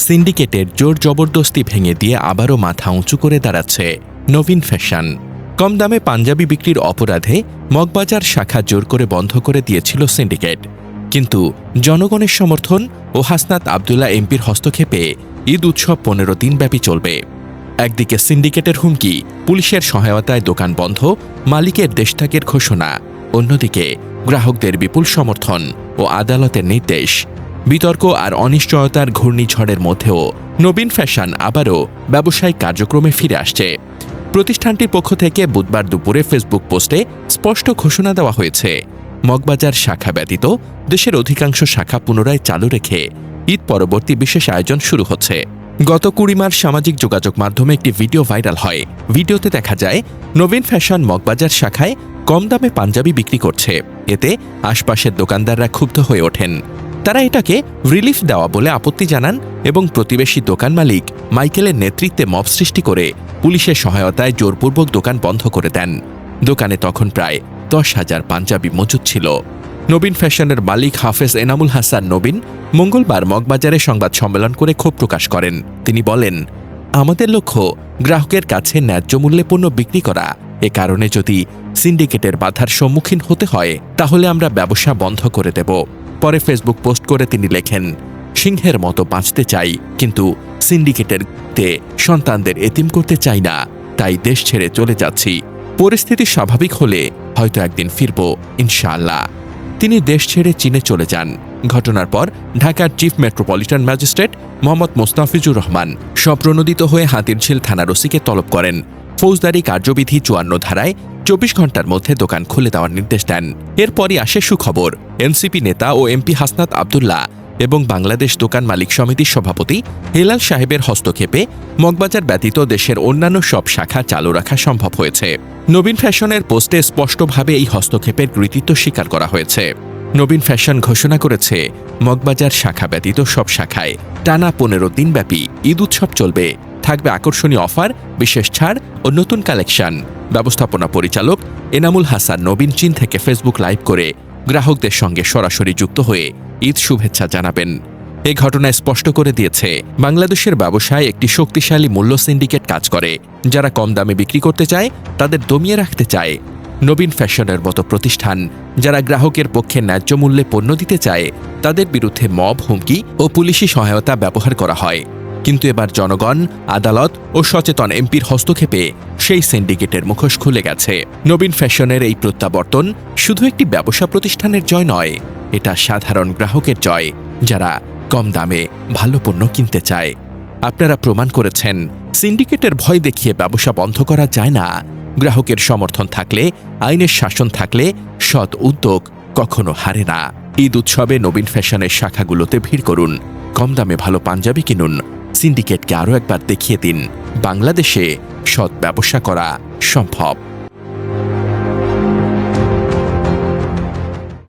সিন্ডিকেটের জোর জবরদস্তি ভেঙে দিয়ে আবারও মাথা উঁচু করে দাঁড়াচ্ছে নবীন ফ্যাশন। কম দামে পাঞ্জাবি বিক্রির অপরাধে মগবাজার শাখা জোর করে বন্ধ করে দিয়েছিল সিন্ডিকেট। কিন্তু জনগণের সমর্থন ও হাসনাত আবদুল্লাহ এমপির হস্তক্ষেপে ঈদ উৎসব 15 দিনব্যাপী চলবে। একদিকে সিন্ডিকেটের হুমকি, পুলিশের সহায়তায় দোকান বন্ধ, মালিকের দেশত্যাগের ঘোষণা, অন্যদিকে গ্রাহকদের বিপুল সমর্থন ও আদালতের নির্দেশ। বিতর্ক আর অনিশ্চয়তার ঘূর্ণিঝড়ের মধ্যেও নবীন ফ্যাশন আবারও ব্যবসায়িক কার্যক্রমে ফিরে আসছে। প্রতিষ্ঠানটির পক্ষ থেকে বুধবার দুপুরে ফেসবুক পোস্টে স্পষ্ট ঘোষণা দেওয়া হয়েছে, মগবাজার শাখা ব্যতীত দেশের অধিকাংশ শাখা পুনরায় চালু রেখে ঈদ পরবর্তী বিশেষ আয়োজন শুরু হচ্ছে। গত 20 মার্চ সামাজিক যোগাযোগ মাধ্যমে একটি ভিডিও ভাইরাল হয়। ভিডিওতে দেখা যায় নবীন ফ্যাশন মগবাজার শাখায় কম দামে পাঞ্জাবি বিক্রি করছে। এতে আশপাশের দোকানদাররা ক্ষুব্ধ হয়ে ওঠেন। তারা এটাকে রিলিফ দেওয়া বলে আপত্তি জানান এবং প্রতিবেশী দোকান মালিক মাইকেলের নেতৃত্বে মব সৃষ্টি করে পুলিশের সহায়তায় জোরপূর্বক দোকান বন্ধ করে দেন। দোকানে তখন প্রায় 10,000 পাঞ্জাবি মজুদ ছিল। নবীন ফ্যাশনের মালিক হাফেজ এনামুল হাসান নবীন মঙ্গলবার মগবাজারে সংবাদ সম্মেলন করে ক্ষোভ প্রকাশ করেন। তিনি বলেন, আমাদের লক্ষ্য গ্রাহকের কাছে ন্যায্য মূল্যে পণ্য বিক্রি করা। এ কারণে যদি সিন্ডিকেটের বাধার সম্মুখীন হতে হয় তাহলে আমরা ব্যবসা বন্ধ করে দেব। পরে ফেসবুক পোস্ট করে তিনি লেখেন, সিংহের মতো বাঁচতে চাই, কিন্তু সিন্ডিকেটের সন্তানদের এতিম করতে চাই না, তাই দেশ ছেড়ে চলে যাচ্ছি। পরিস্থিতি স্বাভাবিক হলে হয়তো একদিন ফিরব, ইনশাআল্লাহ। তিনি দেশ ছেড়ে চীনে চলে যান। ঘটনার পর ঢাকার chief metropolitan magistrate Mohammad Mostafizur Rahman স্বপ্রণোদিত হয়ে হাতিরঝিল থানার ওসিকে তলব করেন। ফৌজদারি কার্যবিধি 54 ধারায় 24 ঘণ্টার মধ্যে দোকান খুলে দেওয়ার নির্দেশ দেন। এরপরই আসে সুখবর, এনসিপি নেতা ও এমপি হাসনাত আবদুল্লাহ এবং বাংলাদেশ দোকান মালিক সমিতির সভাপতি হেলাল সাহেবের হস্তক্ষেপে মগবাজার ব্যতীত দেশের অন্যান্য সব শাখা চালু রাখা সম্ভব হয়েছে। নবীন ফ্যাশনের পোস্টে স্পষ্টভাবে এই হস্তক্ষেপের কৃতিত্ব স্বীকার করা হয়েছে। নবীন ফ্যাশন ঘোষণা করেছে, মগবাজার শাখা ব্যতীত সব শাখায় টানা 15 দিনব্যাপী ঈদ উৎসব চলবে। থাকবে আকর্ষণীয় অফার, বিশেষ ছাড় ও নতুন কালেকশন। ব্যবস্থাপনা পরিচালক এনামুল হাসান নবীন চীন থেকে ফেসবুক লাইভ করে গ্রাহকদের সঙ্গে সরাসরি যুক্ত হয়ে ঈদ শুভেচ্ছা জানাবেন। এ ঘটনায় স্পষ্ট করে দিয়েছে, বাংলাদেশের ব্যবসায় একটি শক্তিশালী মূল্য সিন্ডিকেট কাজ করে। যারা কম দামে বিক্রি করতে চায় তাদের দমিয়ে রাখতে চায়। নবীন ফ্যাশনের মতো প্রতিষ্ঠান যারা গ্রাহকের পক্ষে ন্যায্য মূল্যে পণ্য দিতে চায় তাদের বিরুদ্ধে মব, হুমকি ও পুলিশি সহায়তা ব্যবহার করা হয়। কিন্তু এবার জনগণ, আদালত ও সচেতন এমপির হস্তক্ষেপে সেই সিন্ডিকেটের মুখোশ খুলে গেছে। নবীন ফ্যাশনের এই প্রত্যাবর্তন শুধু একটি ব্যবসা প্রতিষ্ঠানের জয় নয়, এটা সাধারণ গ্রাহকের জয়, যারা কম দামে ভালো পণ্য কিনতে চায়। আপনারা প্রমাণ করেছেন, সিন্ডিকেটের ভয় দেখিয়ে ব্যবসা বন্ধ করা যায় না। গ্রাহকের সমর্থন থাকলে, আইনের শাসন থাকলে সৎ উদ্যোগ কখনো হারে না। ঈদ উৎসবে নবীন ফ্যাশনের শাখাগুলোতে ভিড় করুন, কম দামে ভালো পাঞ্জাবি কিনুন। সিন্ডিকেটকে আরও একবার দেখিয়ে দিন, বাংলাদেশে সৎ ব্যবসা করা সম্ভব।